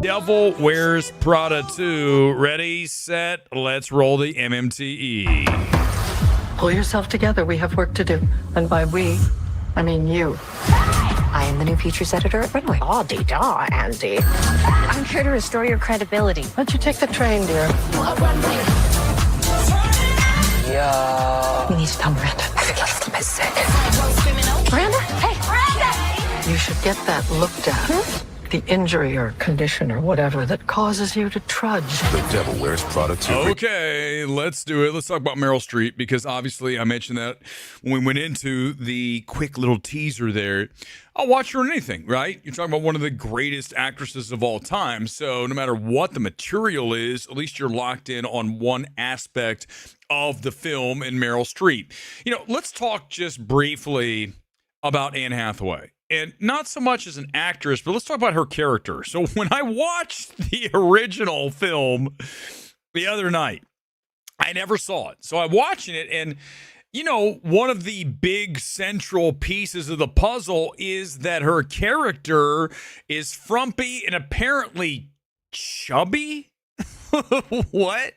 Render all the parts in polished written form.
Devil Wears Prada 2. Ready, set, let's roll the MMTE. Pull yourself together. We have work to do. And by we, I mean you. I am the new features editor at Runway. Oh-dee-da, Andy. I'm here to restore your credibility. Why don't you take the train, dear? Yo. We need to tell Miranda. I think he's a little bit sick. Miranda? Hey, Miranda! You should get that looked at. The injury or condition or whatever that causes you to trudge. The Devil Wears Prada 2. Okay, let's do it. Let's talk about Meryl Streep, because obviously I mentioned that when we went into the quick little teaser there. I'll watch her in anything, right? You're talking about one of the greatest actresses of all time. So no matter what the material is, at least you're locked in on one aspect of the film in Meryl Streep. You know, let's talk just briefly about Anne Hathaway. And not so much as an actress, but let's talk about her character. So when I watched the original film the other night, I never saw it. So I'm watching it, and, you know, one of the big central pieces of the puzzle is that her character is frumpy and apparently chubby. What?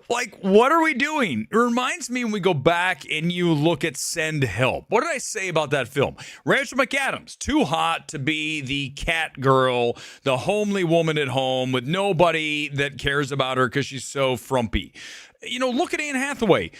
Like, what are we doing? It reminds me when we go back and you look at Send Help. What did I say about that film? Rachel McAdams, too hot to be the cat girl, the homely woman at home with nobody that cares about her because she's so frumpy. You know, look at Anne Hathaway.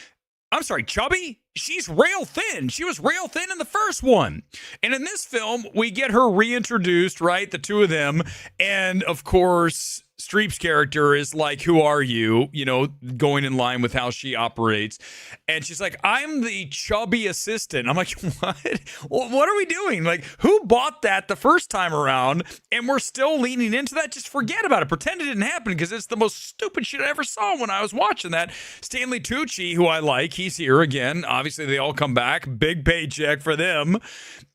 I'm sorry, chubby? She's rail thin. She was rail thin in the first one. And in this film, we get her reintroduced, right? The two of them. And, of course, Streep's character is like, who are you? You know, going in line with how she operates. And she's like, I'm the chubby assistant. I'm like, what? What are we doing? Like, who bought that the first time around? And we're still leaning into that? Just forget about it. Pretend it didn't happen, because it's the most stupid shit I ever saw when I was watching that. Stanley Tucci, who I like, he's here again. Obviously, they all come back. Big paycheck for them.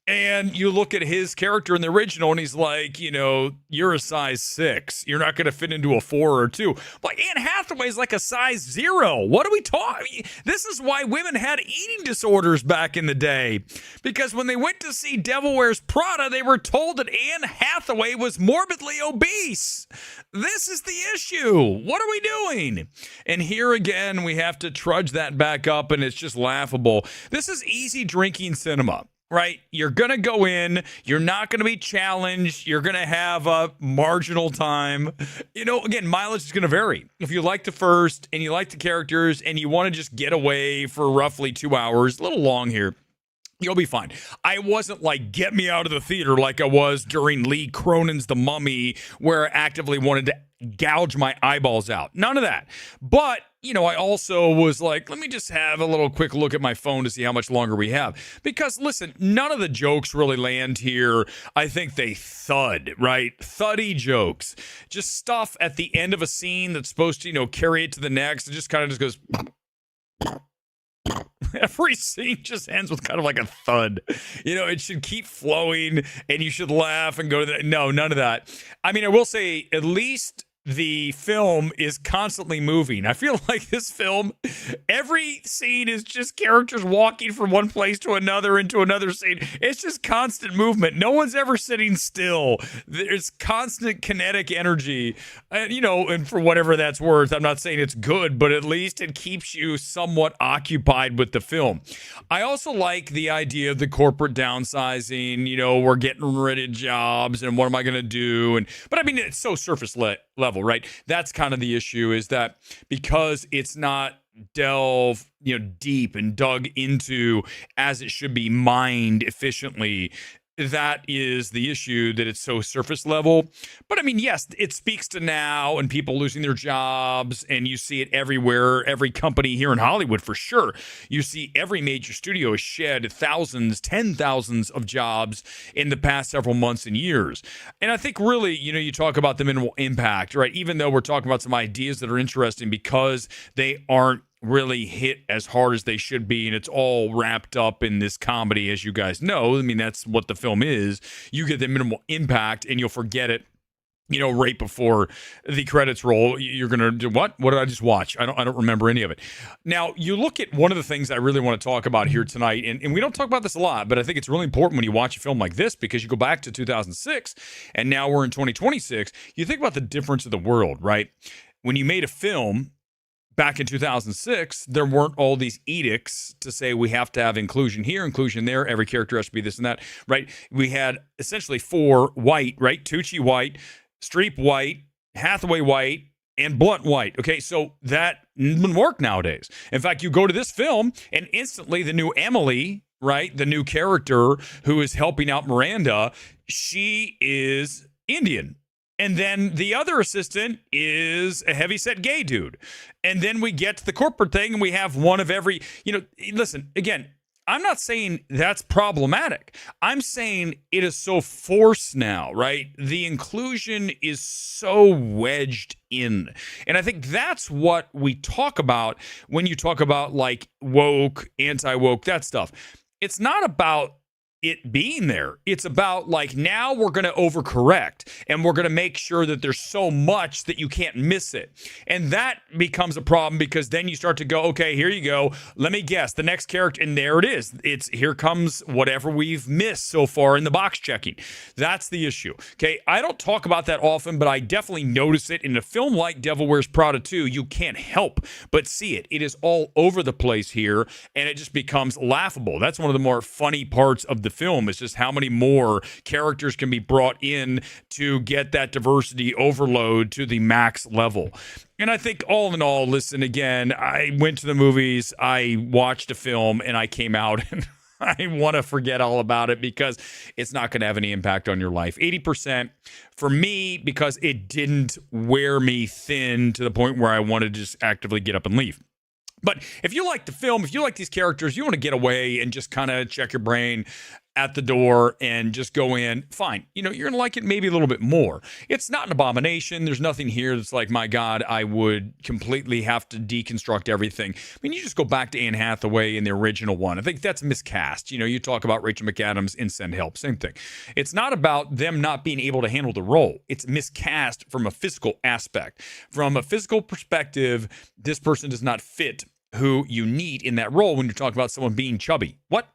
And you look at his character in the original, and he's like, you know, you're a size 6. You're not going to fit into a 4 or 2. Like, Anne Hathaway's like a size 0. What are we talking? This is why women had eating disorders back in the day. Because when they went to see Devil Wears Prada, they were told that Anne Hathaway was morbidly obese. This is the issue. What are we doing? And here again, we have to trudge that back up, and it's just laughable. This is easy drinking cinema. Right? You're going to go in. You're not going to be challenged. You're going to have a marginal time. You know, again, mileage is going to vary. If you like the first and you like the characters and you want to just get away for roughly 2 hours, a little long here, you'll be fine. I wasn't like, get me out of the theater like I was during Lee Cronin's The Mummy, where I actively wanted to gouge my eyeballs out. None of that. But, you know, I also was like, let me just have a little quick look at my phone to see how much longer we have. Because, listen, none of the jokes really land here. I think they thud, right? Thuddy jokes. Just stuff at the end of a scene that's supposed to, you know, carry it to the next. It just kind of just goes... Every scene just ends with kind of like a thud. You know, it should keep flowing and you should laugh and go to the... No, none of that. I mean, I will say at least the film is constantly moving. I feel like this film, every scene is just characters walking from one place to another into another scene. It's just constant movement. No one's ever sitting still. There's constant kinetic energy. And, you know, and for whatever that's worth, I'm not saying it's good, but at least it keeps you somewhat occupied with the film. I also like the idea of the corporate downsizing. You know, we're getting rid of jobs and what am I going to do? But I mean, it's so surface level, right? That's kind of the issue, is that because it's not delve, you know, deep and dug into as it should be, mined efficiently. That is the issue, that it's so surface level. But I mean, yes, it speaks to now and people losing their jobs, and you see it everywhere. Every company here in Hollywood, for sure. You see every major studio has shed thousands, 10,000s of jobs in the past several months and years. And I think really, you know, you talk about the minimal impact, right? Even though we're talking about some ideas that are interesting because they aren't really hit as hard as they should be, and it's all wrapped up in this comedy, as you guys know. I mean, that's what the film is. You get the minimal impact and you'll forget it right before the credits roll, you're going to do what? What did I just watch? I don't remember any of it. Now, you look at one of the things I really want to talk about here tonight, and we don't talk about this a lot, but I think it's really important when you watch a film like this, because you go back to 2006 and now we're in 2026. You think about the difference of the world, right? When you made a film back in 2006, there weren't all these edicts to say we have to have inclusion here, inclusion there, every character has to be this and that, right? We had essentially 4 white, right? Tucci white, Streep white, Hathaway white, and Blunt white. Okay, so that wouldn't work nowadays. In fact, you go to this film and instantly the new Emily, right, the new character who is helping out Miranda, she is Indian. And then the other assistant is a heavyset gay dude. And then we get to the corporate thing and we have one of every, listen, again, I'm not saying that's problematic. I'm saying it is so forced now, right? The inclusion is so wedged in. And I think that's what we talk about when you talk about like woke, anti-woke, that stuff. It's not about it being there. It's about like, now we're going to overcorrect and we're going to make sure that there's so much that you can't miss it. And that becomes a problem, because then you start to go, okay, here you go. Let me guess the next character. And there it is. It's here comes whatever we've missed so far in the box checking. That's the issue. Okay. I don't talk about that often, but I definitely notice it in a film like Devil Wears Prada 2. You can't help but see it. It is all over the place here, and it just becomes laughable. That's one of the more funny parts of the film, is just how many more characters can be brought in to get that diversity overload to the max level. And I think all in all, listen, again, I went to the movies, I watched a film, and I came out and I want to forget all about it, because it's not going to have any impact on your life. 80% for me, because it didn't wear me thin to the point where I wanted to just actively get up and leave. But if you like the film, if you like these characters, you want to get away and just kind of check your brain at the door and just go in, fine. You're going to like it maybe a little bit more. It's not an abomination. There's nothing here that's like, my God, I would completely have to deconstruct everything. I mean, you just go back to Anne Hathaway in the original one. I think that's miscast. You talk about Rachel McAdams in Send Help, same thing. It's not about them not being able to handle the role. It's miscast from a physical aspect. From a physical perspective, this person does not fit who you need in that role when you're talking about someone being chubby. What?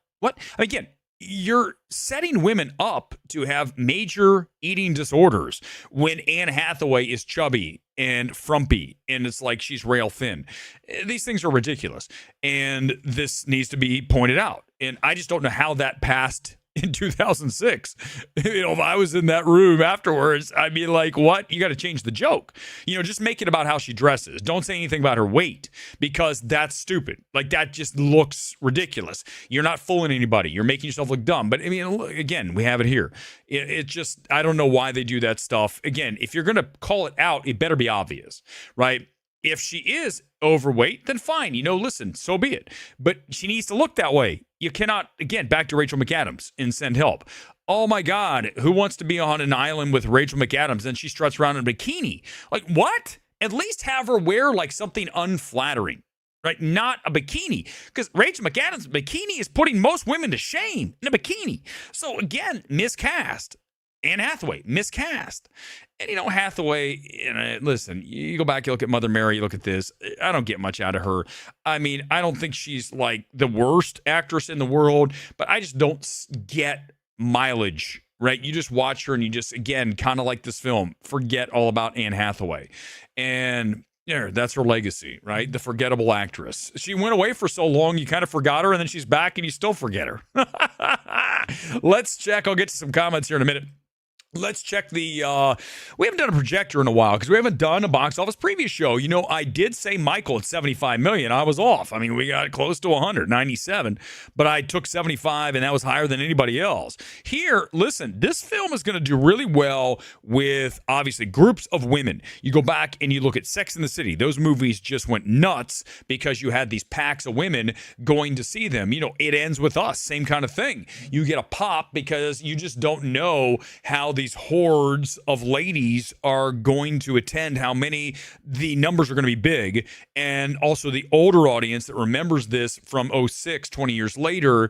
Again, you're setting women up to have major eating disorders when Anne Hathaway is chubby and frumpy and it's like she's rail thin. These things are ridiculous, and this needs to be pointed out. And I just don't know how that passed in 2006. If I was in that room afterwards, I'd be like, what? You got to change the joke. Just make it about how she dresses. Don't say anything about her weight, because that's stupid. Like, that just looks ridiculous. You're not fooling anybody. You're making yourself look dumb. But I mean, again, we have it here. It just, I don't know why they do that stuff. Again, if you're going to call it out, it better be obvious, right? If she is overweight, then fine. Listen, so be it. But she needs to look that way. You cannot, again, back to Rachel McAdams in Send Help. Oh my God, who wants to be on an island with Rachel McAdams and she struts around in a bikini? Like, what? At least have her wear like something unflattering, right? Not a bikini. Because Rachel McAdams' bikini is putting most women to shame in a bikini. So again, miscast. Anne Hathaway, miscast. And Hathaway, listen, you go back, you look at Mother Mary, you look at this, I don't get much out of her. I mean, I don't think she's like the worst actress in the world, but I just don't get mileage, right? You just watch her and you just, again, kind of like this film, forget all about Anne Hathaway. And that's her legacy, right? The forgettable actress. She went away for so long, you kind of forgot her, and then she's back and you still forget her. Let's check. I'll get to some comments here in a minute. Let's check we haven't done a projector in a while because we haven't done a box office preview show. I did say Michael at 75 million. I was off. I mean, we got close to 197, but I took 75 and that was higher than anybody else. Here, listen, this film is going to do really well with obviously groups of women. You go back and you look at Sex and the City. Those movies just went nuts because you had these packs of women going to see them. It Ends With Us, same kind of thing. You get a pop because you just don't know how these hordes of ladies are going to attend, how many, the numbers are going to be big. And also the older audience that remembers this from 06, 20 years later,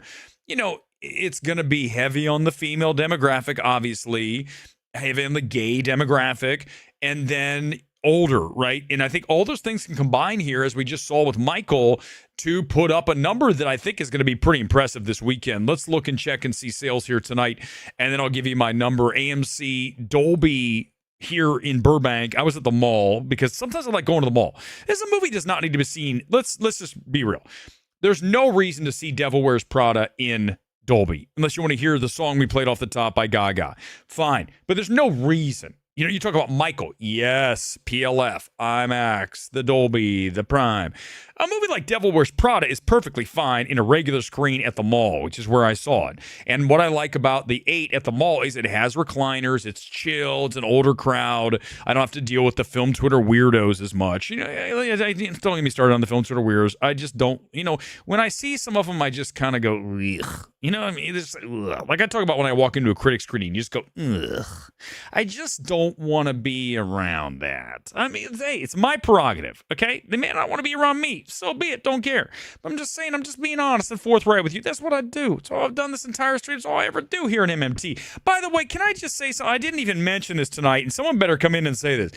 it's going to be heavy on the female demographic, obviously. having the gay demographic, and then older, right? And I think all those things can combine here, as we just saw with Michael, to put up a number that I think is going to be pretty impressive this weekend. Let's look and check and see sales here tonight, and then I'll give you my number. AMC Dolby here in Burbank. I was at the mall because sometimes I like going to the mall. This movie does not need to be seen. Let's just be real. There's no reason to see Devil Wears Prada in Dolby unless you want to hear the song we played off the top by Gaga. Fine, but there's no reason. You know, you talk about Michael. Yes, PLF, IMAX, the Dolby, the Prime. A movie like Devil Wears Prada is perfectly fine in a regular screen at the mall, which is where I saw it. And what I like about the 8 at the mall is it has recliners. It's chill. It's an older crowd. I don't have to deal with the film Twitter weirdos as much. You know, don't get me started on the film Twitter weirdos. I just don't, you know, when I see some of them, I just kind of go, ugh. You know what I mean? It's like I talk about when I walk into a critic screening, you just go, ugh. I just don't want to be around that. I mean, hey, it's my prerogative, okay? They may not want to be around me. So be it. Don't care. But I'm just saying, I'm just being honest and forthright with you. That's what I do. It's all I've done this entire stream. It's all I ever do here in MMT. By the way, can I just say something? I didn't even mention this tonight, and someone better come in and say this.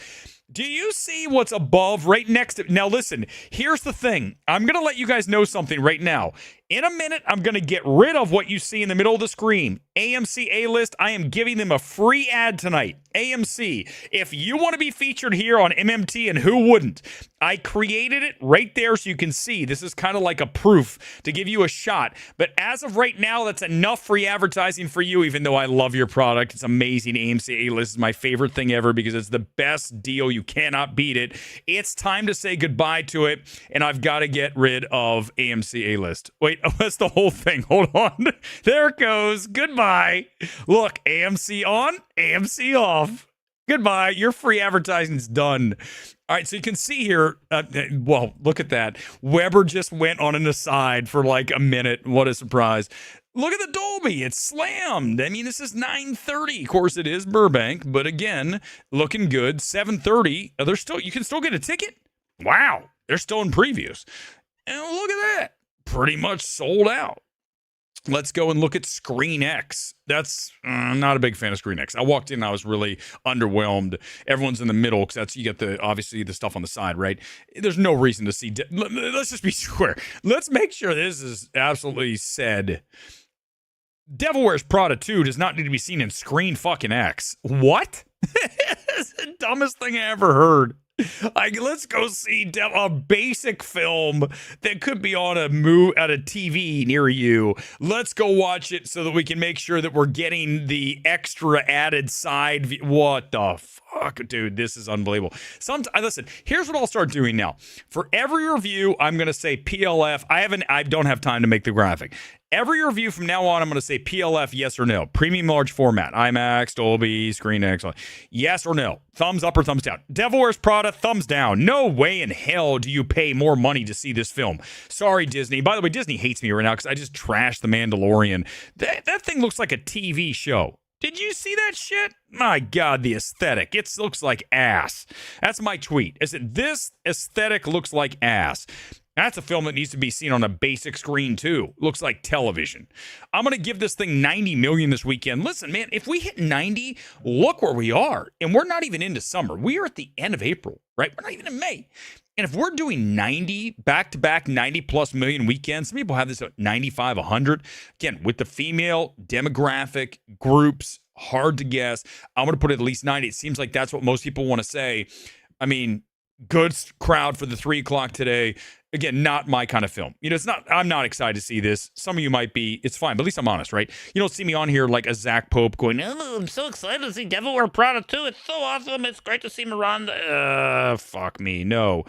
Do you see what's above right next to... Now, listen, here's the thing. I'm going to let you guys know something right now. In a minute, I'm going to get rid of what you see in the middle of the screen. AMC A-List, I am giving them a free ad tonight. AMC, if you want to be featured here on MMT, and who wouldn't, I created it right there so you can see. This is kind of like a proof to give you a shot. But as of right now, that's enough free advertising for you, even though I love your product. It's amazing. AMC A-List is my favorite thing ever because it's the best deal. You cannot beat it. It's time to say goodbye to it, and I've got to get rid of AMC A-List. Wait, that's the whole thing. Hold on. There it goes. Goodbye. Look, AMC on, AMC off. Goodbye. Your free advertising's done. All right, so you can see here, well, look at that. Weber just went on an aside for like a minute. What a surprise. Look at the Dolby. It's slammed. I mean, this is 9:30. Of course, it is Burbank, but again, looking good. 7:30. You can still get a ticket? Wow. They're still in previews. And look at that. Pretty much sold out. Let's go and look at Screen X. That's not a big fan of Screen X. I walked in, I was really underwhelmed. Everyone's in the middle because that's, you get obviously the stuff on the side, right? There's no reason to see. Let's just be square. Let's make sure this is absolutely said. Devil Wears Prada 2 does not need to be seen in Screen fucking X. What? That's the dumbest thing I ever heard. Like, let's go see a basic film that could be on a TV near you. Let's go watch it so that we can make sure that we're getting the extra added side. What the fuck, dude? This is unbelievable. Listen, here's what I'll start doing now. For every review, I'm going to say PLF. I don't have time to make the graphic. Every review from now on, I'm going to say PLF, yes or no. Premium large format, IMAX, Dolby, Screen X, yes or no. Thumbs up or thumbs down. Devil Wears Prada, thumbs down. No way in hell do you pay more money to see this film. Sorry, Disney. By the way, Disney hates me right now because I just trashed The Mandalorian. That thing looks like a TV show. Did you see that shit? My God, the aesthetic. It looks like ass. That's my tweet. I said, this aesthetic looks like ass. That's a film that needs to be seen on a basic screen, too. Looks like television. I'm going to give this thing 90 million this weekend. Listen, man, if we hit 90, look where we are. And we're not even into summer. We are at the end of April, right? We're not even in May. And if we're doing 90, back-to-back 90-plus million weekends, some people have this at 95, 100. Again, with the female demographic groups, hard to guess. I'm going to put it at least 90. It seems like that's what most people want to say. I mean, good crowd for the 3 o'clock today. Again, not my kind of film. You know, I'm not excited to see this. Some of you might be. It's fine, but at least I'm honest, right? You don't see me on here like a Zach Pope going, oh, I'm so excited to see Devil Wears Prada 2. It's so awesome. It's great to see Miranda. Fuck me. No.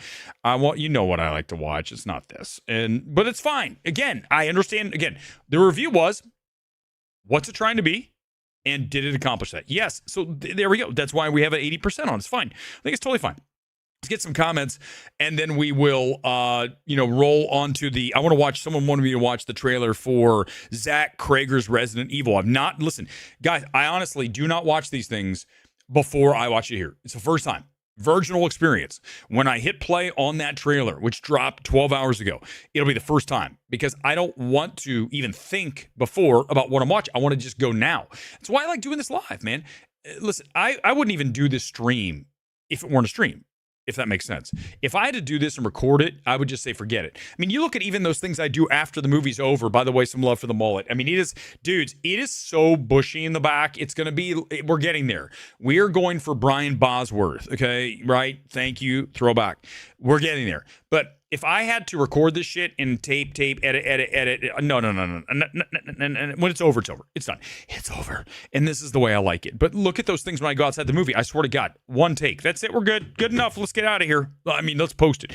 You know what I like to watch. It's not this. But it's fine. Again, I understand. Again, the review was, what's it trying to be? And did it accomplish that? Yes. So there we go. That's why we have an 80% on. It's fine. I think it's totally fine. Let's get some comments, and then we will, roll on to I want to watch, someone wanted me to watch the trailer for Zach Krager's Resident Evil. Listen, guys, I honestly do not watch these things before I watch it here. It's the first time. Virginal experience. When I hit play on that trailer, which dropped 12 hours ago, it'll be the first time because I don't want to even think before about what I'm watching. I want to just go now. That's why I like doing this live, man. listen, I wouldn't even do this stream if it weren't a stream, if that makes sense. If I had to do this and record it, I would just say forget it. I mean, you look at even those things I do after the movie's over. By the way, some love for the mullet. I mean, dudes, it is so bushy in the back. It's going to be, we're getting there. We are going for Brian Bosworth, okay? Right? Thank you. Throwback. We're getting there. But if I had to record this shit and tape, edit, no. When it's over, it's over. It's done. It's over. And this is the way I like it. But look at those things when I go outside the movie. I swear to God, one take. That's it. We're good. Good enough. Let's get out of here. I mean, let's post it.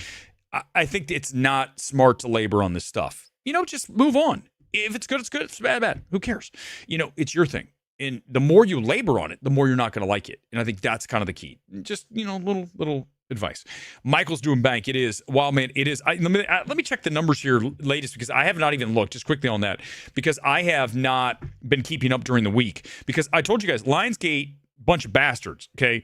I think it's not smart to labor on this stuff. Just move on. If it's good, it's good. If it's bad, bad. Who cares? It's your thing. And the more you labor on it, the more you're not going to like it. And I think that's kind of the key. Just, little advice. Michael's doing bank. It is. Wow, man, it is. Let me check the numbers here latest, because I have not even looked. Just quickly on that, because I have not been keeping up during the week, because I told you guys, Lionsgate, bunch of bastards. Okay.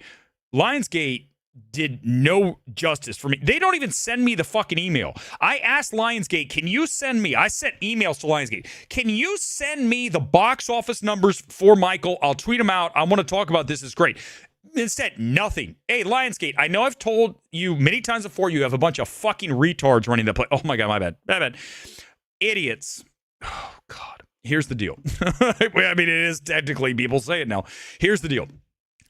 Lionsgate did no justice for me. They don't even send me the fucking email. I asked Lionsgate, can you send me, I sent emails to Lionsgate, can you send me the box office numbers for Michael? I'll tweet them out. I want to talk about this. It's great. Instead, nothing. Hey, Lionsgate, I know I've told you many times before, you have a bunch of fucking retards running the play. Oh my God, my bad. Idiots. Oh God. Here's the deal. I mean, it is technically, people say it now. Here's the deal.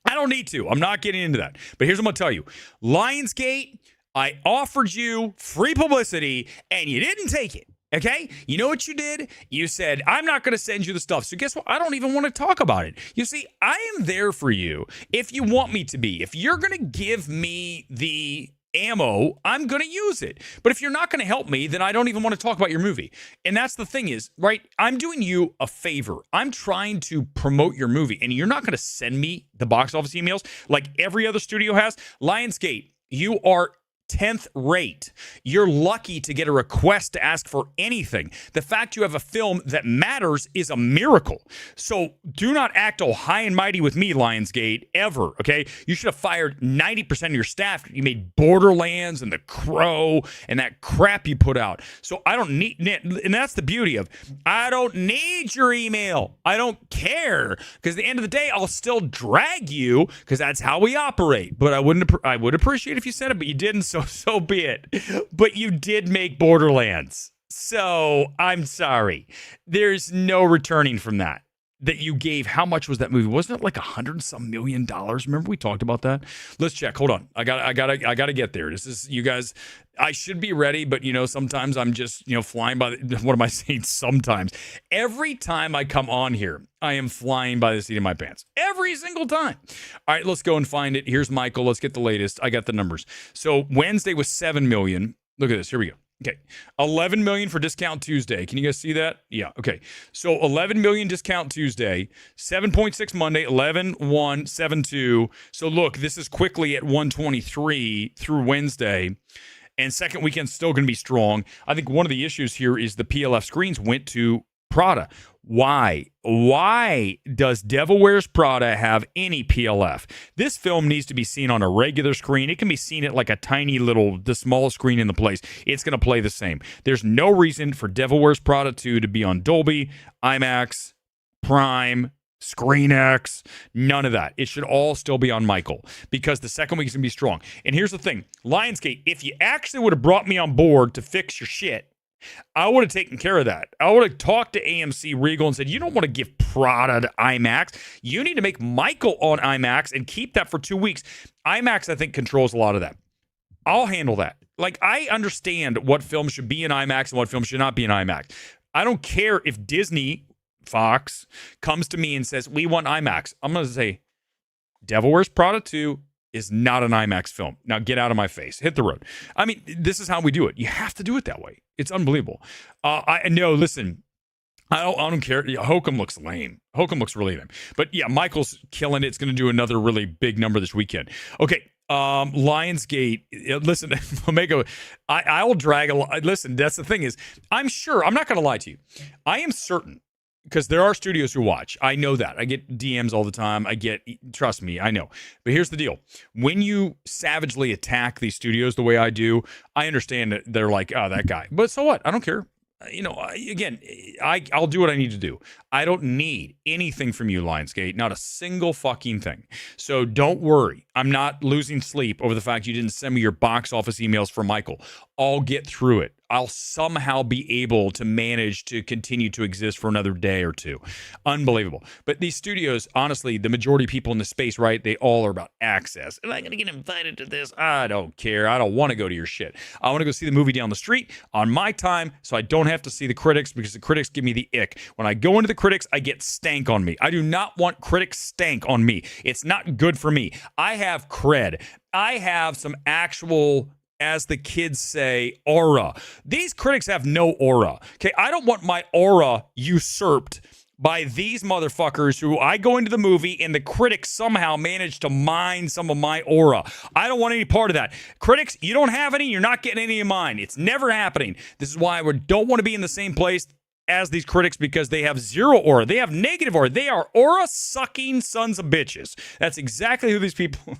I don't need to. I'm not getting into that. But here's what I'm going to tell you. Lionsgate, I offered you free publicity and you didn't take it. Okay? You know what you did? You said, I'm not going to send you the stuff. So guess what? I don't even want to talk about it. You see, I am there for you if you want me to be. If you're going to give me the ammo, I'm going to use it. But if you're not going to help me, then I don't even want to talk about your movie. And that's the thing is, right? I'm doing you a favor. I'm trying to promote your movie, and you're not going to send me the box office emails like every other studio has. Lionsgate, you are 10th rate. You're lucky to get a request to ask for anything. The fact you have a film that matters is a miracle. So do not act all high and mighty with me, Lionsgate, ever, okay? You should have fired 90% of your staff. You made Borderlands and The Crow and that crap you put out. So I don't need, and that's the beauty of, I don't need your email. I don't care, because at the end of the day, I'll still drag you, because that's how we operate. But I would appreciate if you said it, but you didn't, so be it. But you did make Borderlands. So I'm sorry. There's no returning from that you gave. How much was that movie? Wasn't it like $100-some million? Remember we talked about that? Let's check. Hold on. I gotta get there. This is, you guys, I should be ready, but sometimes I'm just, flying by what am I saying? Sometimes. Every time I come on here, I am flying by the seat of my pants. Every single time. All right, let's go and find it. Here's Michael. Let's get the latest. I got the numbers. So Wednesday was 7 million. Look at this. Here we go. Okay. 11 million for Discount Tuesday. Can you guys see that? Yeah. Okay. So 11 million Discount Tuesday, 7.6 Monday, 11, 1, 7, 2. So look, this is quickly at 123 through Wednesday. And second weekend's still going to be strong. I think one of the issues here is the PLF screens went to Prada. Why? Why does Devil Wears Prada have any PLF? This film needs to be seen on a regular screen. It can be seen at like a tiny little, the smallest screen in the place. It's going to play the same. There's no reason for Devil Wears Prada 2 to be on Dolby, IMAX, Prime, Screen X, none of that. It should all still be on Michael, because the second week is going to be strong. And here's the thing. Lionsgate, if you actually would have brought me on board to fix your shit, I would have taken care of that. I would have talked to AMC Regal and said, you don't want to give Prada to IMAX. You need to make Michael on IMAX and keep that for 2 weeks. IMAX, I think, controls a lot of that. I'll handle that. Like, I understand what films should be in IMAX and what films should not be in IMAX. I don't care if Disney, Fox, comes to me and says, we want IMAX. I'm going to say, Devil Wears Prada 2 is not an IMAX film. Now get out of my face. Hit the road. I mean, this is how we do it. You have to do it that way. It's unbelievable. Listen, I don't care. Hokum looks lame. Hokum looks really lame. But yeah, Michael's killing it. It's going to do another really big number this weekend. Okay. Lionsgate, listen, Omega, I will drag a lot. Listen, that's the thing is, I'm sure, I'm not going to lie to you. I am certain, because there are studios who watch. I know that. I get DMs all the time. Trust me, I know. But here's the deal. When you savagely attack these studios the way I do, I understand that they're like, oh, that guy. But so what? I don't care. I'll do what I need to do. I don't need anything from you, Lionsgate, not a single fucking thing. So don't worry. I'm not losing sleep over the fact you didn't send me your box office emails for Michael. I'll get through it. I'll somehow be able to manage to continue to exist for another day or two. Unbelievable. But these studios, honestly, the majority of people in the space, right? They all are about access. Am I going to get invited to this? I don't care. I don't want to go to your shit. I want to go see the movie down the street on my time so I don't have to see the critics because the critics give me the ick. When I go into the critics, I get stank on me. I do not want critics stank on me. It's not good for me. I have cred. I have some actual, as the kids say, aura. These critics have no aura. Okay, I don't want my aura usurped by these motherfuckers who I go into the movie and the critics somehow manage to mine some of my aura. I don't want any part of that. Critics, you don't have any, you're not getting any of mine. It's never happening. This is why I don't want to be in the same place as these critics because they have zero aura. They have negative aura. They are aura-sucking sons of bitches. That's exactly who these people...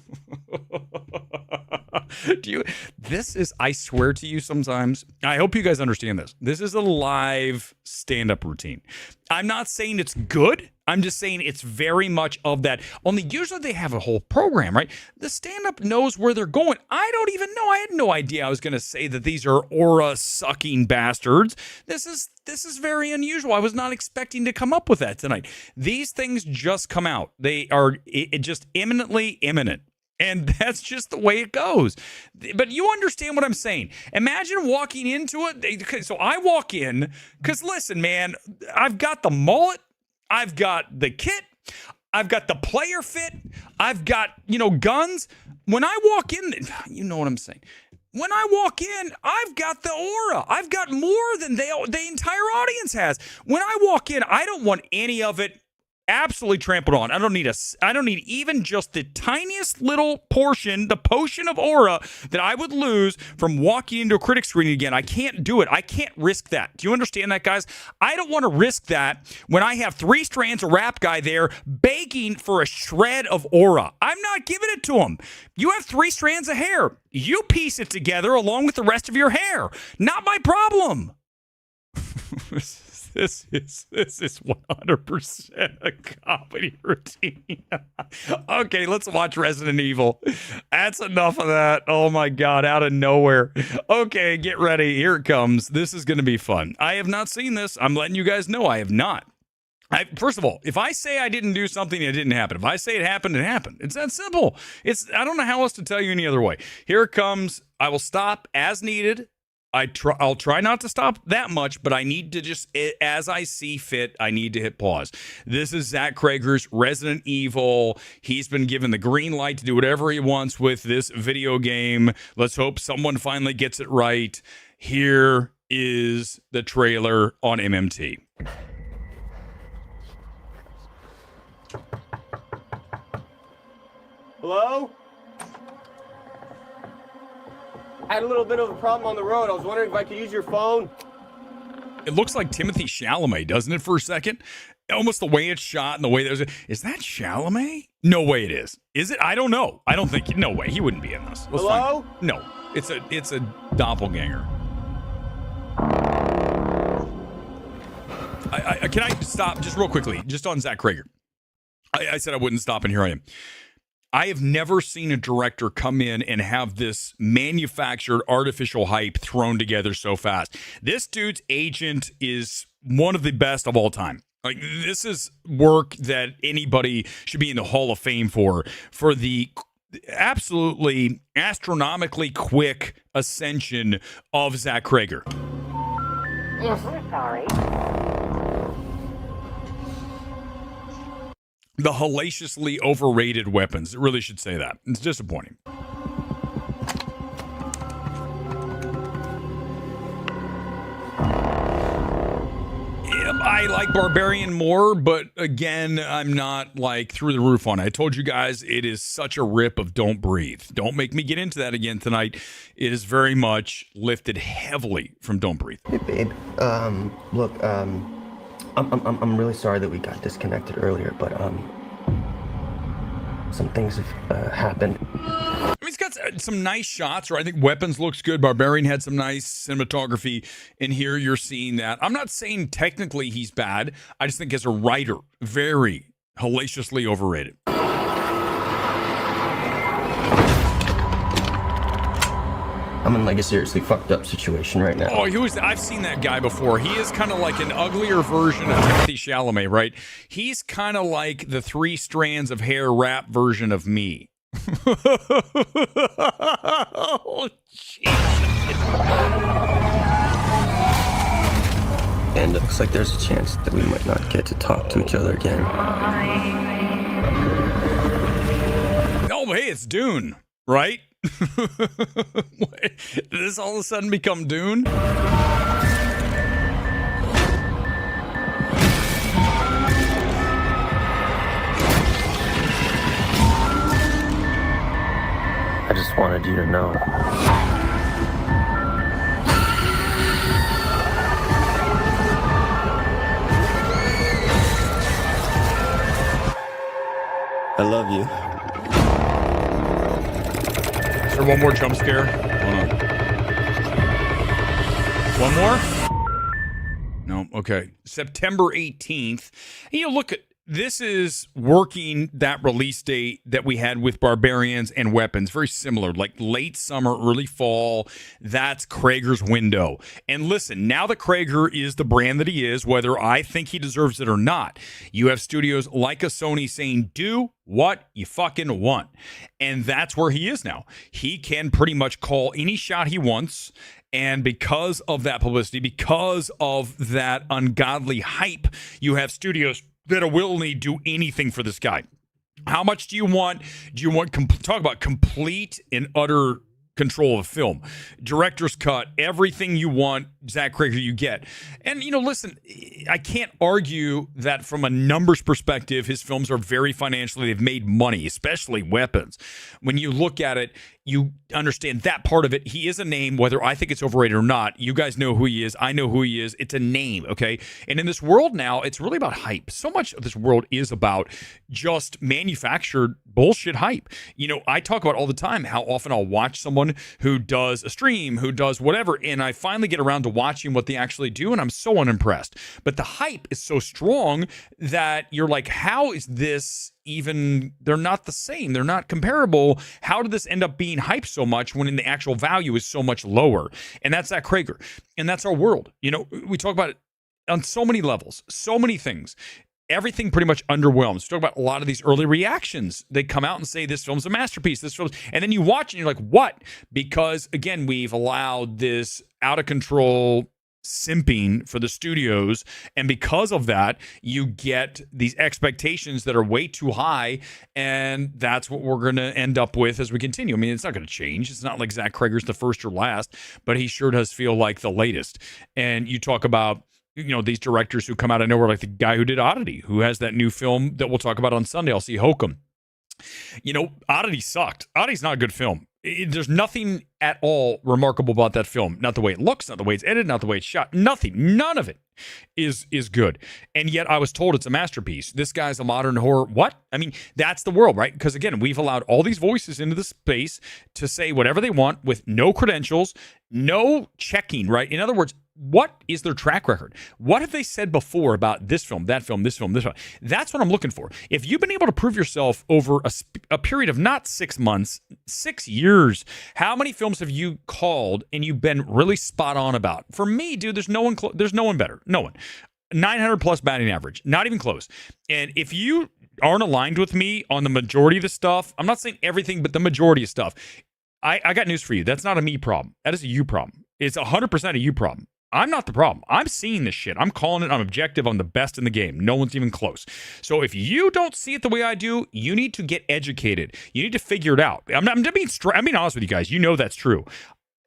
I swear to you sometimes, I hope you guys understand this. This is a live stand-up routine. I'm not saying it's good. I'm just saying it's very much of that. Only usually they have a whole program, right? The stand-up knows where they're going. I don't even know. I had no idea I was going to say that these are aura-sucking bastards. This is very unusual. I was not expecting to come up with that tonight. These things just come out. They are just imminently imminent. And that's just the way it goes. But you understand what I'm saying. Imagine walking into it. So I walk in, because listen, man, I've got the mullet. I've got the kit. I've got the player fit. I've got, guns. When I walk in, you know what I'm saying. When I walk in, I've got the aura. I've got more than the entire audience has. When I walk in, I don't want any of it absolutely trampled on. I don't need even just the tiniest little portion, the potion of aura that I would lose from walking into a critic screening again. I can't do it. I can't risk that. Do you understand that, guys? I don't want to risk that when I have 3 strands of rap guy there begging for a shred of aura. I'm not giving it to him. You have 3 strands of hair. You piece it together along with the rest of your hair. Not my problem. This is 100% a comedy routine. Okay, let's watch Resident Evil. That's enough of that. Oh my God, out of nowhere. Okay, get ready. Here it comes. This is going to be fun. I have not seen this. I'm letting you guys know I have not. First of all, if I say I didn't do something, it didn't happen. If I say it happened, it happened. It's that simple. I don't know how else to tell you any other way. Here it comes. I will stop as needed. I'll try not to stop that much, but I need to just, as I see fit, I need to hit pause. This is Zach Krager's Resident Evil. He's been given the green light to do whatever he wants with this video game. Let's hope someone finally gets it right. Here is the trailer on MMT. Hello? I had a little bit of a problem on the road. I was wondering if I could use your phone. It looks like Timothy Chalamet, doesn't it, for a second? Almost the way it's shot and the way there's is that Chalamet? No way it is. Is it? I don't know. I don't think. No way. He wouldn't be in this. Hello? No. It's a doppelganger. Can I stop just real quickly, just on Zach Krager? I said I wouldn't stop, and here I am. I have never seen a director come in and have this manufactured artificial hype thrown together so fast. This dude's agent is one of the best of all time. Like, this is work that anybody should be in the Hall of Fame for the absolutely astronomically quick ascension of Zach Krager. Yes, we're sorry. The hellaciously overrated weapons. It really should say that. It's disappointing. I like Barbarian more, but again, I'm not like through the roof on it. I told you guys it is such a rip of Don't Breathe. Don't make me get into that again tonight. It is very much lifted heavily from Don't Breathe. Hey babe, look, I'm really sorry that we got disconnected earlier, but some things have happened. I mean, he's got some nice shots, right? I think Weapons looks good. Barbarian had some nice cinematography. And here you're seeing that. I'm not saying technically he's bad. I just think as a writer, very hellaciously overrated. I'm in like a seriously fucked up situation right now. Oh, I've seen that guy before. He is kind of like an uglier version of Timothée Chalamet, right? He's kind of like the 3 strands of hair rap version of me. Oh, And it looks like there's a chance that we might not get to talk to each other again. Oh, hey, it's Dune, right? Did this all of a sudden become Dune? I just wanted you to know. I love you. Is there one more jump scare? Hold on. One more? No, okay. September 18th. Look at this is working that release date that we had with Barbarians and Weapons. Very similar, like late summer, early fall. That's Krager's window. And listen, now that Krager is the brand that he is, whether I think he deserves it or not, you have studios like a Sony saying, do what you fucking want. And that's where he is now. He can pretty much call any shot he wants. And because of that publicity, because of that ungodly hype, you have studios that will do anything for this guy. How much do you want? Do you want talk about complete and utter control of a film? Director's cut, everything you want, Zach Krager, you get. And, listen, I can't argue that from a numbers perspective, his films are very financially, they've made money, especially Weapons. When you look at it, you understand that part of it. He is a name, whether I think it's overrated or not. You guys know who he is. I know who he is. It's a name, okay? And in this world now, it's really about hype. So much of this world is about just manufactured bullshit hype. I talk about all the time how often I'll watch someone who does a stream, who does whatever, and I finally get around to watching what they actually do, and I'm so unimpressed. But the hype is so strong that you're like, how is this even, they're not the same, they're not comparable. How did this end up being hyped so much when the actual value is so much lower? And that's that Krager, and that's our world. We talk about it on so many levels, so many things. Everything pretty much underwhelms. We talk about a lot of these early reactions. They come out and say this film's a masterpiece, and then you watch and you're like, what? Because again, we've allowed this out of control simping for the studios, and because of that, you get these expectations that are way too high, and that's what we're going to end up with as we continue. I mean, it's not going to change. It's not like Zach Krager's the first or last, but he sure does feel like the latest. And you talk about these directors who come out of nowhere, like the guy who did Oddity, who has that new film that we'll talk about on Sunday. I'll see Hokum. Oddity sucked. Oddity's not a good film. There's nothing at all remarkable about that film. Not the way it looks, not the way it's edited, not the way it's shot. Nothing. None of it is good. And yet I was told it's a masterpiece. This guy's a modern horror. What? I mean, that's the world, right? Because again, we've allowed all these voices into the space to say whatever they want with no credentials, no checking, right? In other words, what is their track record? What have they said before about this film, that film, this film, this film? That's what I'm looking for. If you've been able to prove yourself over a period of not 6 months, 6 years, how many films have you called and you've been really spot on about? For me, dude, there's no one better. No one. 900 plus batting average. Not even close. And if you aren't aligned with me on the majority of the stuff, I'm not saying everything, but the majority of stuff, I got news for you. That's not a me problem. That is a you problem. It's 100% a you problem. I'm not the problem. I'm seeing this shit. I'm calling it. I'm objective. I'm the best in the game. No one's even close. So if you don't see it the way I do, you need to get educated. You need to figure it out. I'm being honest with you guys. You know that's true.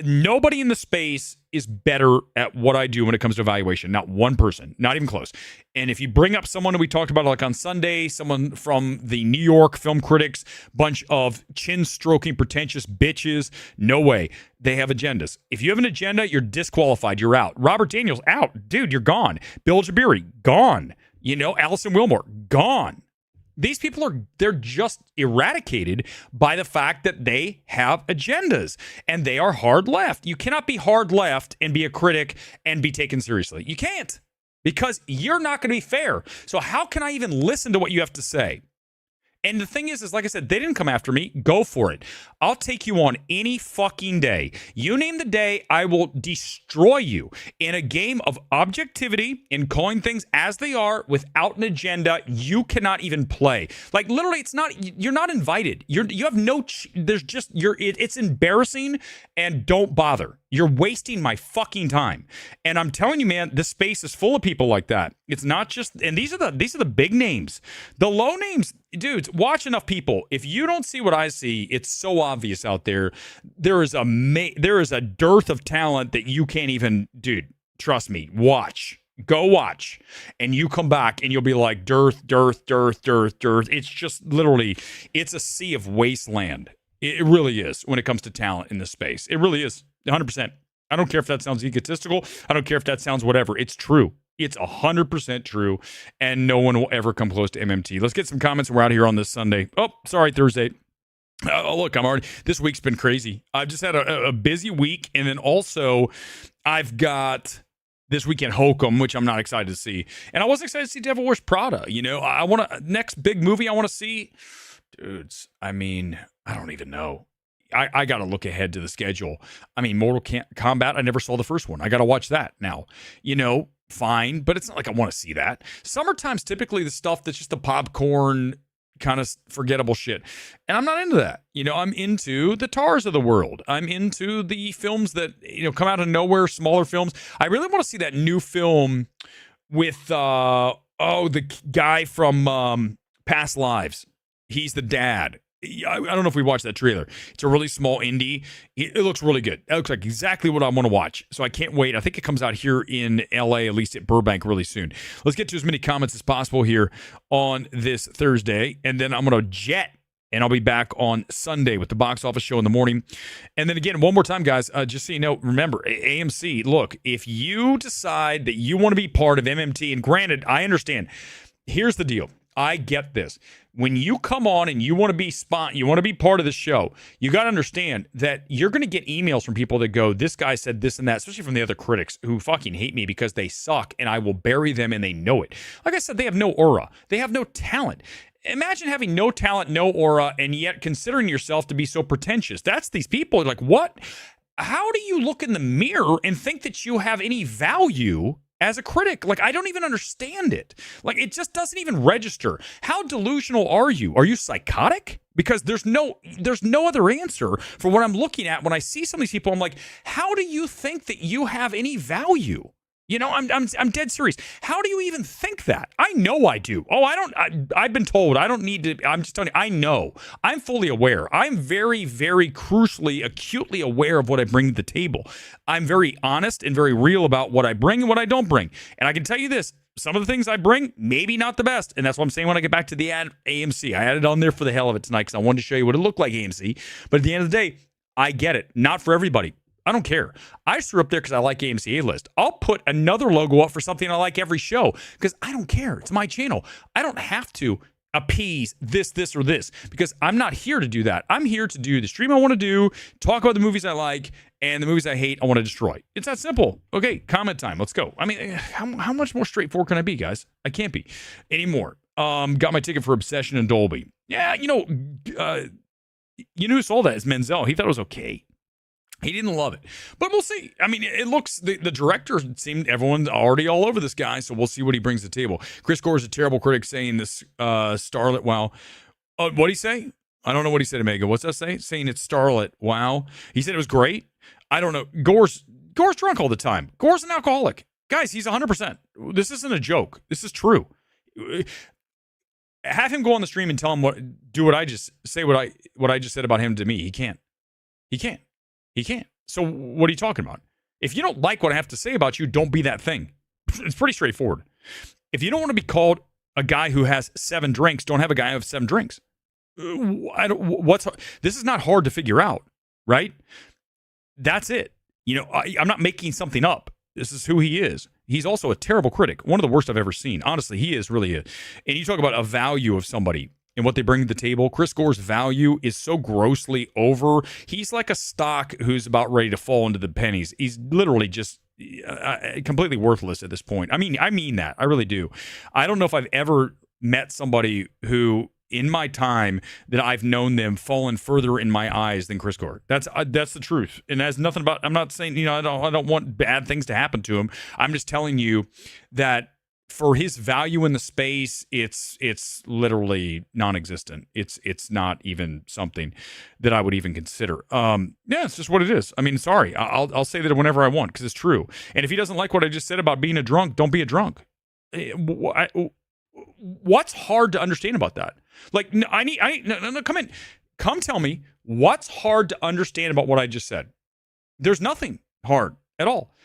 Nobody in the space is better at what I do when it comes to evaluation. Not one person, not even close. And if you bring up someone who we talked about like on Sunday, someone from the New York film critics, bunch of chin-stroking, pretentious bitches, no way. They have agendas. If you have an agenda, you're disqualified. You're out. Robert Daniels, out. Dude, you're gone. Bill Jabiri, gone. Alison Wilmore, gone. These people they're just eradicated by the fact that they have agendas and they are hard left. You cannot be hard left and be a critic and be taken seriously. You can't, because you're not going to be fair. So how can I even listen to what you have to say? And the thing is like I said, they didn't come after me. Go for it. I'll take you on any fucking day. You name the day, I will destroy you in a game of objectivity and calling things as they are without an agenda. You cannot even play. Like literally, you're not invited. You have no, it's embarrassing, and don't bother. You're wasting my fucking time. And I'm telling you, man, this space is full of people like that. It's not just, and these are the big names. The low names, dudes, watch enough people. If you don't see what I see, it's so obvious out there. There is a dearth of talent that you can't even, dude, trust me, watch. Go watch. And you come back and you'll be like, dearth. It's just literally, it's a sea of wasteland. It really is when it comes to talent in this space. It really is. 100%. I don't care if that sounds egotistical. I don't care if that sounds whatever. It's true. It's 100% true, and no one will ever come close to MMT. Let's get some comments. We're out here on this Sunday. Oh, sorry, Thursday. Look, this week's been crazy. I've just had a busy week, and then also I've got this weekend Hokum, which I'm not excited to see. And I wasn't excited to see Devil Wears Prada. Next big movie I want to see. Dudes, I don't even know. I got to look ahead to the schedule. Mortal Kombat, I never saw the first one. I got to watch that now. Fine, but it's not like I want to see that. Summertime's typically the stuff that's just the popcorn kind of forgettable shit. And I'm not into that. I'm into the Tars of the world. I'm into the films that, come out of nowhere, smaller films. I really want to see that new film with, the guy from Past Lives. He's the dad. I don't know if we watched that trailer. It's a really small indie. It looks really good. It looks like exactly what I want to watch. So I can't wait. I think it comes out here in LA, at least at Burbank, really soon. Let's get to as many comments as possible here on this Thursday. And then I'm going to jet, and I'll be back on Sunday with the box office show in the morning. And then again, one more time, guys, just so you know, remember, AMC, look, if you decide that you want to be part of MMT, and granted, I understand, here's the deal. I get this. When you come on and you want to be part of the show, you got to understand that you're going to get emails from people that go, this guy said this and that, especially from the other critics who fucking hate me because they suck, and I will bury them and they know it. Like I said, they have no aura. They have no talent. Imagine having no talent, no aura, and yet considering yourself to be so pretentious. That's these people. Like, what? How do you look in the mirror and think that you have any value as a critic? Like, I don't even understand it. Like, it just doesn't even register. How delusional are you? Are you psychotic? Because there's no other answer for what I'm looking at when I see some of these people. I'm like, how do you think that you have any value? I'm dead serious. How do you even think that? I know I do. Oh, I've been told I don't need to. I'm just telling you, I know. I'm fully aware. I'm very, very crucially, acutely aware of what I bring to the table. I'm very honest and very real about what I bring and what I don't bring. And I can tell you this, some of the things I bring, maybe not the best. And that's what I'm saying when I get back to the ad AMC. I added on there for the hell of it tonight because I wanted to show you what it looked like AMC. But at the end of the day, I get it. Not for everybody. I don't care. I threw up there because I like AMC A-List. I'll put another logo up for something I like every show because I don't care. It's my channel. I don't have to appease this, or this because I'm not here to do that. I'm here to do the stream I want to do, talk about the movies I like, and the movies I hate I want to destroy. It's that simple. Okay, comment time. Let's go. How much more straightforward can I be, guys? I can't be anymore. Got my ticket for Obsession in Dolby. Yeah, who saw that? It's Menzel. He thought it was okay. He didn't love it, but we'll see. It looks, the director seemed, everyone's already all over this guy, so we'll see what he brings to the table. Chris Gore is a terrible critic saying this Starlet, wow. What'd he say? I don't know what he said, Omega. What's that say? Saying it's Starlet, wow. He said it was great. I don't know. Gore's drunk all the time. Gore's an alcoholic. Guys, he's 100%. This isn't a joke. This is true. Have him go on the stream and tell him what I just said about him to me. He can't. He can't. So what are you talking about? If you don't like what I have to say about you, don't be that thing. It's pretty straightforward. If you don't want to be called a guy who has 7 drinks, don't have a guy who has 7 drinks. This is not hard to figure out, right? That's it. I'm not making something up. This is who he is. He's also a terrible critic, one of the worst I've ever seen. Honestly, he is really and you talk about a value of somebody and what they bring to the table. Chris Gore's value is so grossly over. He's like a stock who's about ready to fall into the pennies. He's literally just completely worthless at this point. I mean that. I really do. I don't know if I've ever met somebody who, in my time that I've known them, fallen further in my eyes than Chris Gore. That's the truth. And that's nothing about, I'm not saying, I don't want bad things to happen to him. I'm just telling you that for his value in the space, it's literally non-existent. It's not even something that I would even consider. It's just what it is. I mean, sorry. I'll say that whenever I want because it's true. And if he doesn't like what I just said about being a drunk, don't be a drunk. What's hard to understand about that? Like, no, come in. Come tell me what's hard to understand about what I just said. There's nothing hard at all.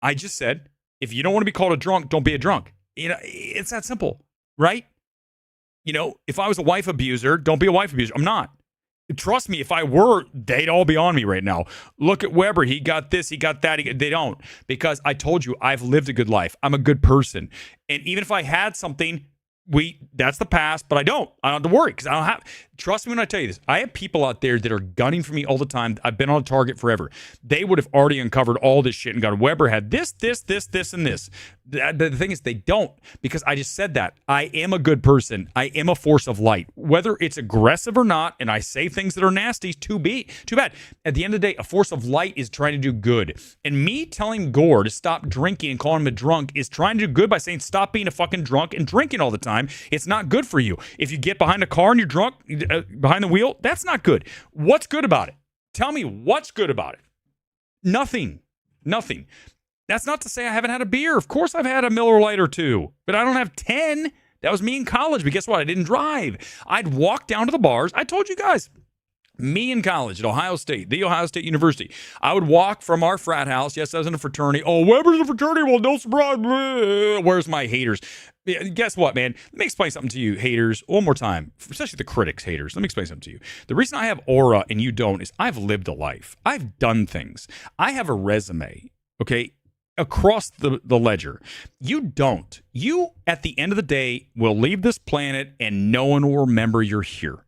I just said, if you don't want to be called a drunk, don't be a drunk. It's that simple, right? If I was a wife abuser, don't be a wife abuser. I'm not. Trust me, if I were, they'd all be on me right now. Look at Weber. He got this, he got that. They don't. Because I told you, I've lived a good life. I'm a good person. And even if I had something, that's the past, but I don't have to worry because I don't have. Trust me when I tell you this. I have people out there that are gunning for me all the time. I've been on a target forever. They would have already uncovered all this shit and gone, Weber had this, and this. The thing is, they don't, because I just said that. I am a good person. I am a force of light. Whether it's aggressive or not, and I say things that are nasty, too bad. At the end of the day, a force of light is trying to do good. And me telling Gore to stop drinking and calling him a drunk is trying to do good by saying stop being a fucking drunk and drinking all the time. It's not good for you. If you get behind a car and you're drunk, behind the wheel, that's not good. What's good about it? Tell me what's good about it. Nothing. That's not to say I haven't had a beer. Of course I've had a Miller Lite or two, but I don't have 10. That was me in college, but guess what? I didn't drive. I'd walk down to the bars. I told you guys. Me in college at Ohio State, the Ohio State University. I would walk from our frat house. Yes, I was in a fraternity. Oh, Weber's a fraternity. Well, no surprise. Where's my haters? Guess what, man? Let me explain something to you, haters. One more time, especially the critics, haters. Let me explain something to you. The reason I have aura and you don't is I've lived a life. I've done things. I have a resume, okay, across the ledger. You don't. You, at the end of the day, will leave this planet and no one will remember you're here.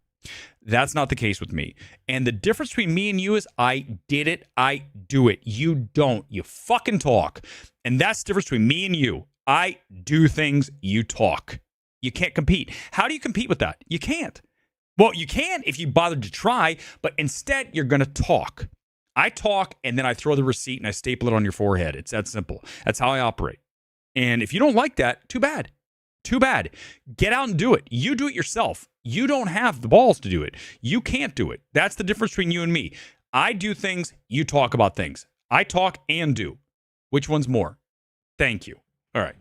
That's not the case with me. And the difference between me and you is I did it, I do it. You don't. You fucking talk. And that's the difference between me and you. I do things, you talk. You can't compete. How do you compete with that? You can't. Well, you can if you bothered to try, but instead you're going to talk. I talk and then I throw the receipt and I staple it on your forehead. It's that simple. That's how I operate. And if you don't like that, too bad. Too bad. Get out and do it. You do it yourself. You don't have the balls to do it. You can't do it. That's the difference between you and me. I do things. You talk about things. I talk and do. Which one's more? Thank you. All right.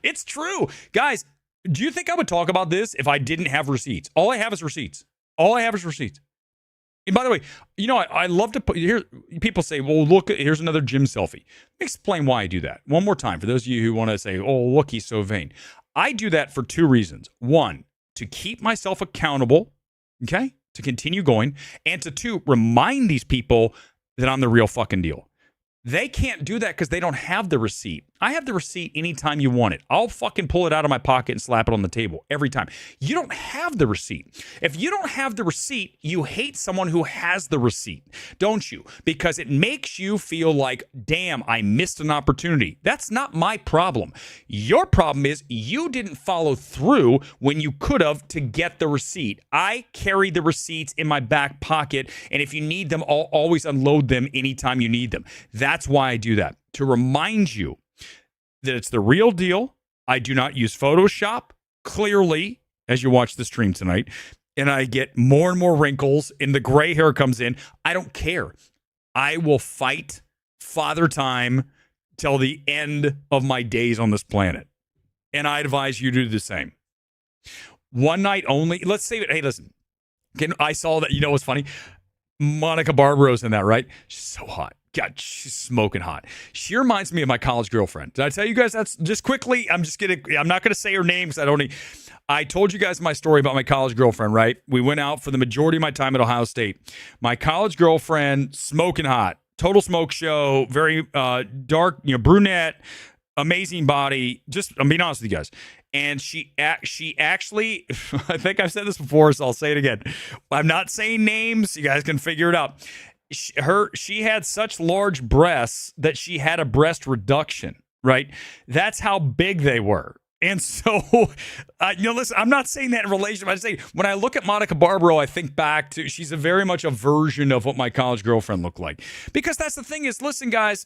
It's true. Guys, do you think I would talk about this if I didn't have receipts? All I have is receipts. And by the way, I love to put here. People say, well, look, here's another gym selfie. Let me explain why I do that. One more time for those of you who want to say, oh, look, he's so vain. I do that for two reasons. One, to keep myself accountable, okay, to continue going, and to two, remind these people that I'm the real fucking deal. They can't do that because they don't have the receipt. I have the receipt anytime you want it. I'll fucking pull it out of my pocket and slap it on the table every time. You don't have the receipt. If you don't have the receipt, you hate someone who has the receipt, don't you? Because it makes you feel like, damn, I missed an opportunity. That's not my problem. Your problem is you didn't follow through when you could have to get the receipt. I carry the receipts in my back pocket, and if you need them, I'll always unload them anytime you need them. That's why I do that, to remind you that it's the real deal. I do not use Photoshop, clearly, as you watch the stream tonight, and I get more and more wrinkles and the gray hair comes in. I don't care. I will fight Father Time till the end of my days on this planet. And I advise you to do the same. One night only. Let's say, hey, listen. I saw that, what's funny? Monica Barbaro's in that, right? She's so hot. God, she's smoking hot. She reminds me of my college girlfriend. Did I tell you guys that's just quickly? I'm not going to say her name because I told you guys my story about my college girlfriend, right? We went out for the majority of my time at Ohio State. My college girlfriend, smoking hot, total smoke show, very dark, brunette, amazing body. Just, I'm being honest with you guys. And she actually, I think I've said this before, so I'll say it again. I'm not saying names. You guys can figure it out. She had such large breasts that she had a breast reduction, right? That's how big they were. And so, listen, I'm not saying that in relation. I'm saying when I look at Monica Barbaro, I think back to, she's very much a version of what my college girlfriend looked like. Because that's the thing is, listen, guys,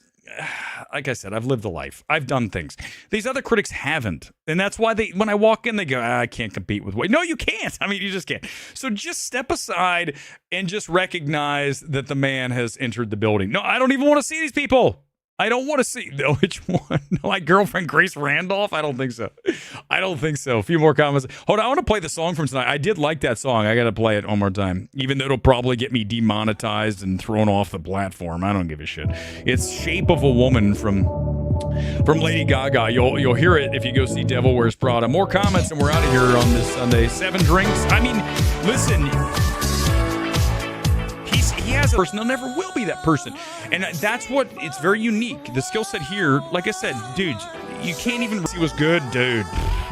like I said, I've lived a life. I've done things. These other critics haven't. And that's why when I walk in, they go, I can't compete with Wade. No, you can't. I mean, you just can't. So just step aside and just recognize that the man has entered the building. No, I don't even want to see these people. I don't want to see which one. My girlfriend Grace Randolph? I don't think so. A few more comments. Hold on, I want to play the song from tonight. I did like that song. I got to play it one more time, even though it'll probably get me demonetized and thrown off the platform. I don't give a shit. It's "Shape of a Woman" from Lady Gaga. You'll hear it if you go see Devil Wears Prada. More comments and we're out of here on this Sunday. 7 drinks. I mean, listen. He has a person. There never will be that person. And that's what, it's very unique. The skill set here, like I said, dude, you can't even, Odyssey was good, dude.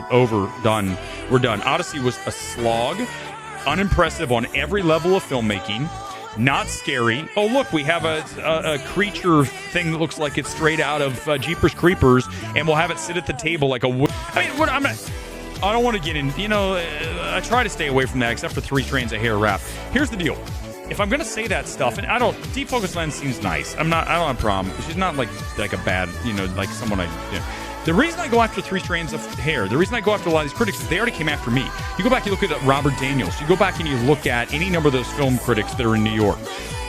Over, done. We're done. Odyssey was a slog, unimpressive on every level of filmmaking, not scary. Oh, look, we have a creature thing that looks like it's straight out of Jeepers Creepers, and we'll have it sit at the table like a wood. I mean, I don't want to get in, I try to stay away from that, except for 3 strands of hair wrap. Here's the deal. If I'm gonna say that stuff, and deep focus lens seems nice. I don't have a problem. She's not like a bad, like someone The reason I go after 3 strands of hair, the reason I go after a lot of these critics is they already came after me. You go back, you look at Robert Daniels. You go back and you look at any number of those film critics that are in New York.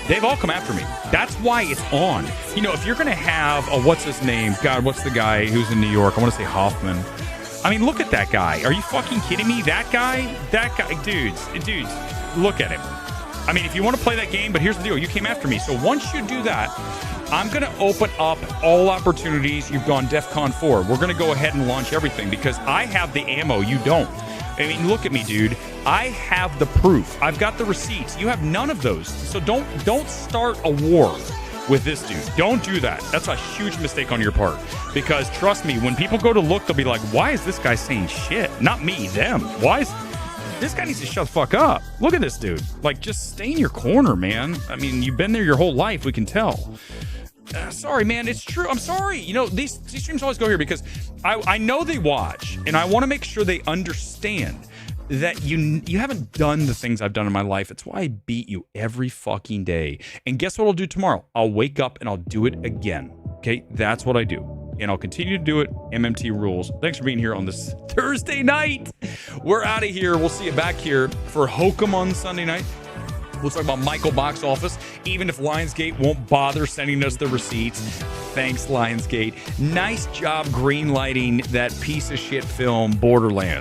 They've all come after me. That's why it's on. If you're gonna have what's his name? God, what's the guy who's in New York? I want to say Hoffman. I mean, look at that guy. Are you fucking kidding me? That guy, dudes, look at him. I mean, if you want to play that game, but here's the deal. You came after me. So once you do that, I'm going to open up all opportunities. You've gone DEFCON 4. We're going to go ahead and launch everything because I have the ammo. You don't. I mean, look at me, dude. I have the proof. I've got the receipts. You have none of those. So don't start a war with this dude. Don't do that. That's a huge mistake on your part. Because trust me, when people go to look, they'll be like, why is this guy saying shit? Not me, them. Why is... This guy needs to shut the fuck up. Look at this dude. Like, just stay in your corner, man. I mean, you've been there your whole life. We can tell. Sorry, man. It's true. I'm sorry. These streams always go here because I know they watch, and I want to make sure they understand that you haven't done the things I've done in my life. It's why I beat you every fucking day. And guess what I'll do tomorrow? I'll wake up and I'll do it again. Okay? That's what I do. And I'll continue to do it. MMT rules. Thanks for being here on this Thursday night. We're out of here. We'll see you back here for Hokum on Sunday night. We'll talk about Michael box office, even if Lionsgate won't bother sending us the receipts. Thanks, Lionsgate. Nice job greenlighting that piece of shit film, Borderlands.